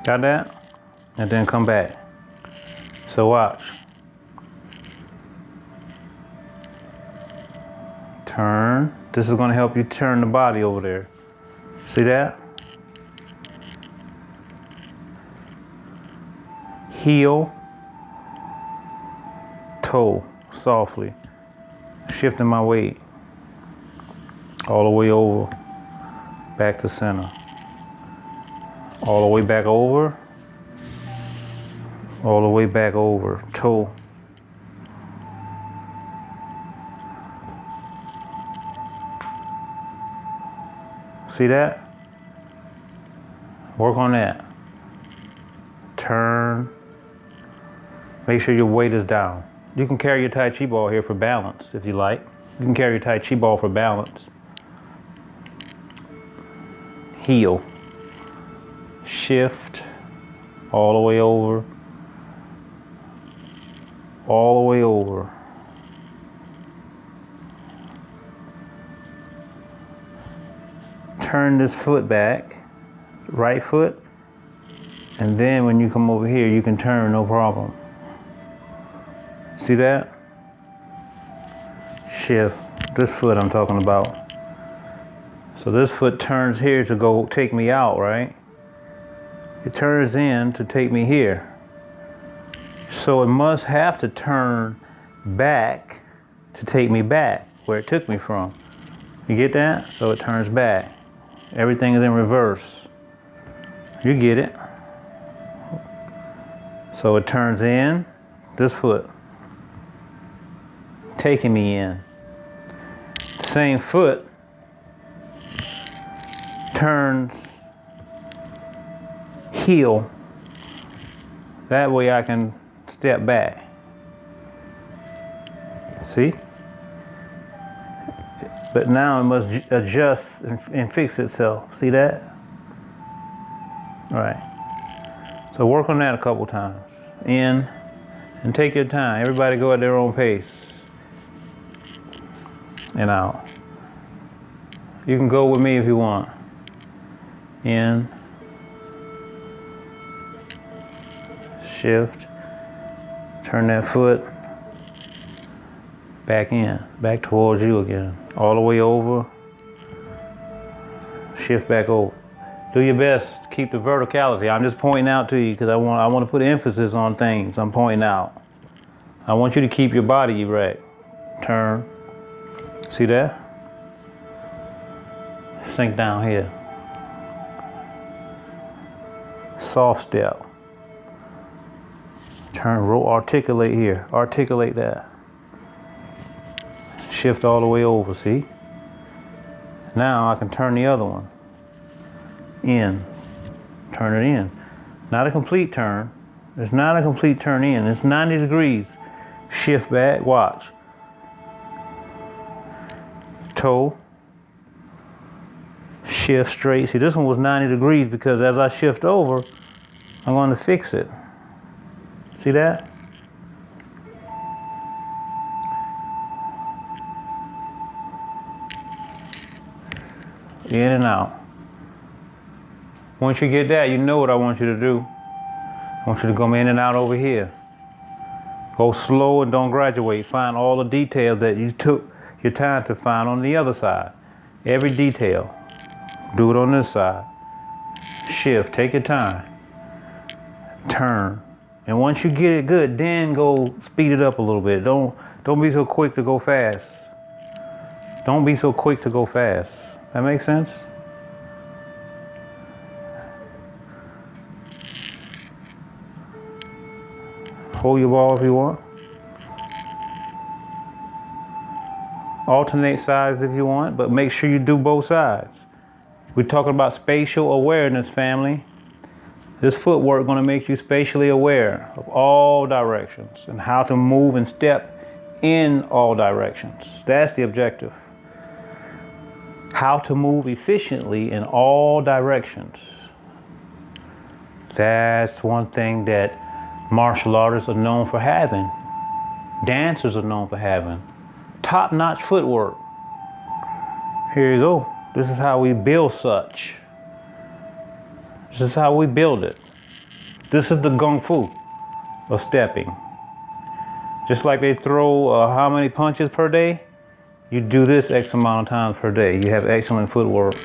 Got that? And then come back. So watch. Turn. This is going to help you turn the body over there. See that? Heel, toe, softly. Shifting my weight all the way over, back to center. All the way back over, all the way back over, toe. See that? Work on that. Turn. Make sure your weight is down. You can carry your Tai Chi ball here for balance if you like. You can carry your Tai Chi ball for balance. Heel. Shift. All the way over. All the way over. Turn this foot back. Right foot. And then when you come over here, you can turn, no problem. See that? Shift. This foot I'm talking about. So this foot turns here to go take me out, right? It turns in to take me here. So it must have to turn back to take me back where it took me from. You get that? So it turns back. Everything is in reverse. You get it? So it turns in, this foot, taking me in. Same foot turns heel. That way I can step back. See? But now it must adjust and fix itself. See that? All right. So work on that a couple times. In and take your time. Everybody go at their own pace. And out. You can go with me if you want. In. Shift. Turn that foot. Back in. Back towards you again. All the way over. Shift back over. Do your best to keep the verticality. I'm just pointing out to you because I want to put emphasis on things. I'm pointing out. I want you to keep your body erect. Turn. See that? Sink down here. Soft step. Turn, articulate here. Articulate that. Shift all the way over, see? Now I can turn the other one. In. Turn it in. Not a complete turn. It's not a complete turn in. It's 90 degrees. Shift back. Watch. Toe. Shift straight. See, this one was 90 degrees because as I shift over, I'm going to fix it. See that? In and out. Once you get that, you know what I want you to do. I want you to go in and out over here. Go slow and don't graduate. Find all the details that you took your time to find on the other side. Every detail. Do it on this side. Shift. Take your time. Turn. And once you get it good, then go speed it up a little bit. Don't be so quick to go fast. Don't be so quick to go fast. That makes sense? Hold your ball if you want. Alternate sides if you want, but make sure you do both sides. We're talking about spatial awareness, family. This footwork is going to make you spatially aware of all directions and how to move and step in all directions. That's the objective. How to move efficiently in all directions. That's one thing that martial artists are known for having. Dancers are known for having. Top-notch footwork. Here you go. This is how we build such. This is how we build it. This is the Kung Fu of stepping. Just like they throw how many punches per day, you do this X amount of times per day. You have excellent footwork.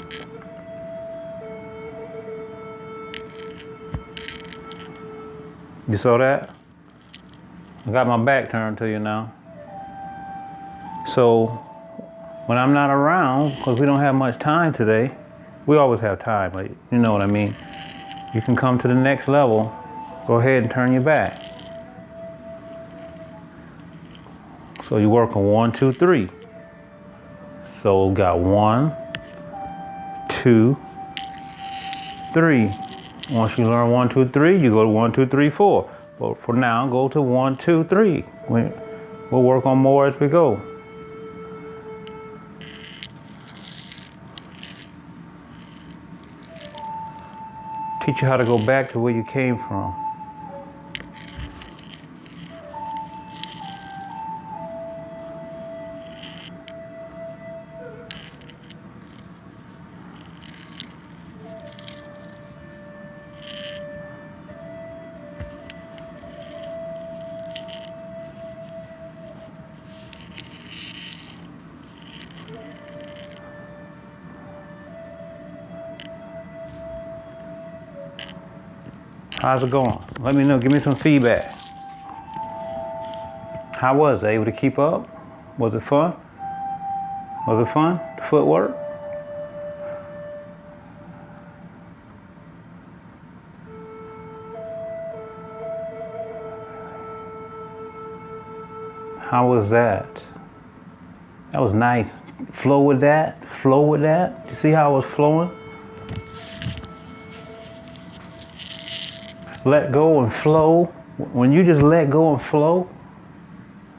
You saw that? I got my back turned to you now. So when I'm not around, because we don't have much time today, we always have time, but you know what I mean. You can come to the next level. Go ahead and turn your back. So you work on 1, 2, 3. So we got 1, 2, 3. Once you learn 1, 2, 3, you go to 1, 2, 3, 4. But for now, go to 1, 2, 3. We'll work on more as we go. Teach you how to go back to where you came from. How's it going? Let me know. Give me some feedback. How was it? Able to keep up? Was it fun? Was it fun? The footwork? How was that? That was nice. Flow with that. Flow with that. You see how it was flowing? Let go and flow. When you just let go and flow,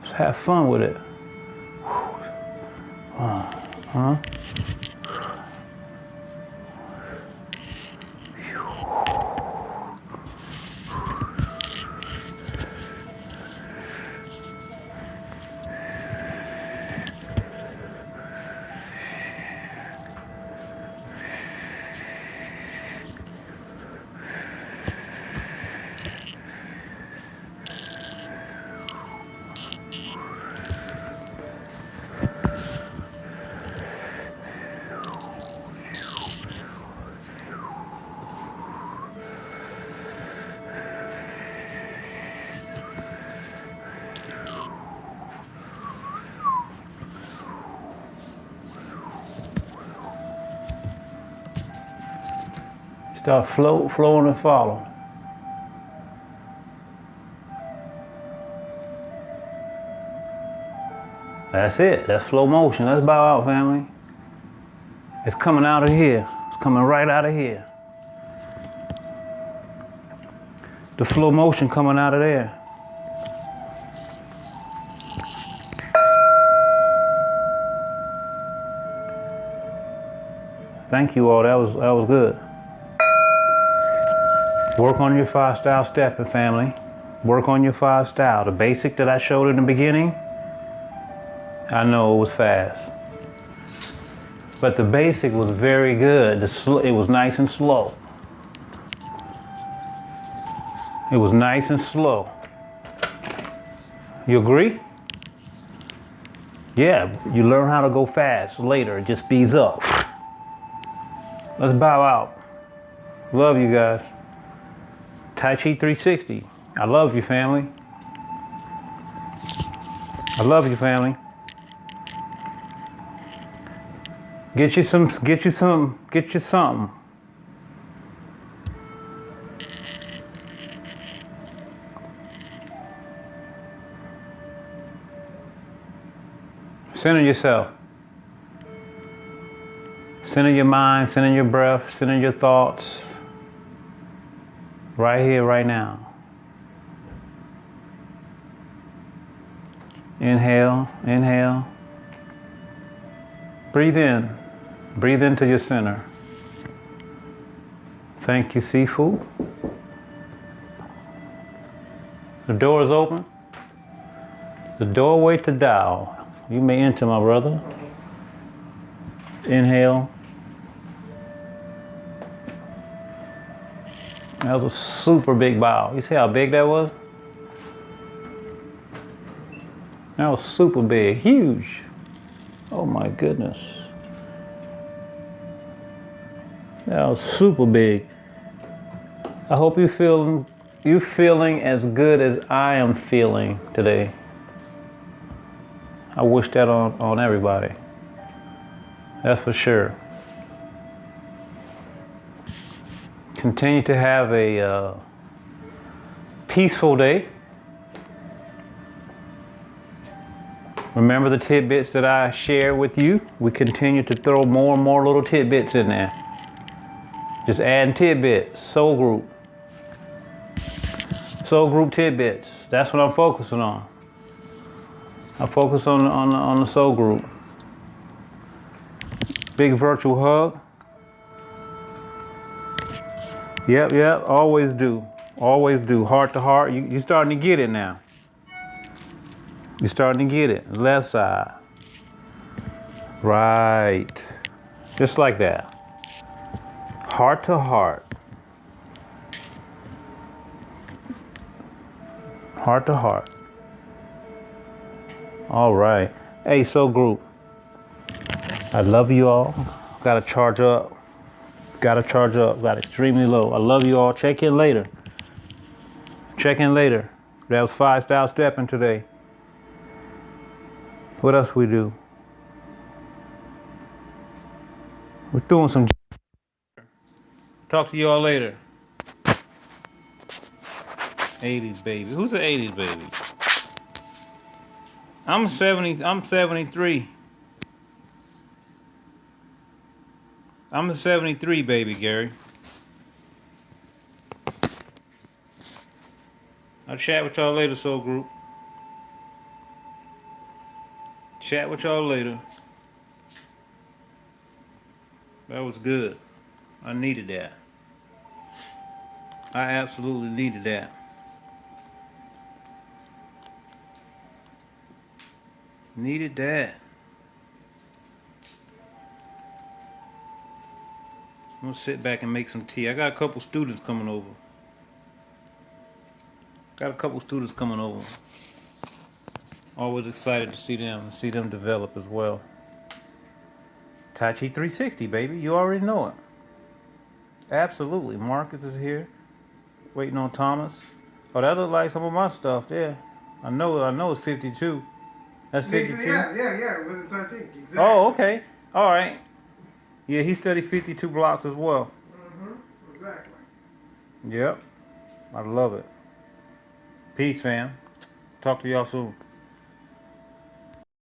just have fun with it. Huh? Start flowing and following. That's it. That's slow motion. Let's bow out, family. It's coming out of here. It's coming right out of here. The flow motion coming out of there. Thank you all. That was good. Work on your 5-style stepping, family. Work on your 5-style. The basic that I showed in the beginning, I know it was fast. But the basic was very good. It was nice and slow. It was nice and slow. You agree? Yeah, you learn how to go fast later. It just speeds up. Let's bow out. Love you guys. Tai Chi 360. I love you, family. I love you, family. Get you something. Center yourself. Center your mind, center your breath, center your thoughts. Right here, right now. Inhale, inhale. Breathe in. Breathe into your center. Thank you, Sifu. The door is open. The doorway to Tao. You may enter, my brother. Inhale. That was a super big bow. You see how big that was? That was super big, huge. Oh my goodness. That was super big. I hope you're feeling as good as I am feeling today. I wish that on everybody. That's for sure. Continue to have a peaceful day. Remember the tidbits that I shared with you? We continue to throw more and more little tidbits in there. Just adding tidbits. Soul group. Soul group tidbits. That's what I'm focusing on. I focus on the soul group. Big virtual hug. Yep, always do. Always do. Heart to heart. You're starting to get it now. You're starting to get it. Left side. Right. Just like that. Heart to heart. Heart to heart. All right. Hey, soul group. I love you all. Gotta charge up. Got extremely low. I love you all. Check in later. That was 5-style stepping today. What else we do? We're doing some. Talk to you all later. 80s baby. Who's the 80s baby? I'm 73. I'm a 73 baby, Gary. I'll chat with y'all later, soul group. Chat with y'all later. That was good. I needed that. I absolutely needed that. Needed that. I'm gonna sit back and make some tea. I got a couple students coming over. Always excited to see them and see them develop as well. Tai Chi 360, baby. You already know it. Absolutely. Marcus is here. Waiting on Thomas. Oh, that looks like some of my stuff there. I know it's 52. That's 52? Yeah, with the Tai Chi. Exactly. Oh, okay. All right. Yeah, he studied 52 blocks as well. Exactly. Yep. I love it. Peace, fam. Talk to y'all soon.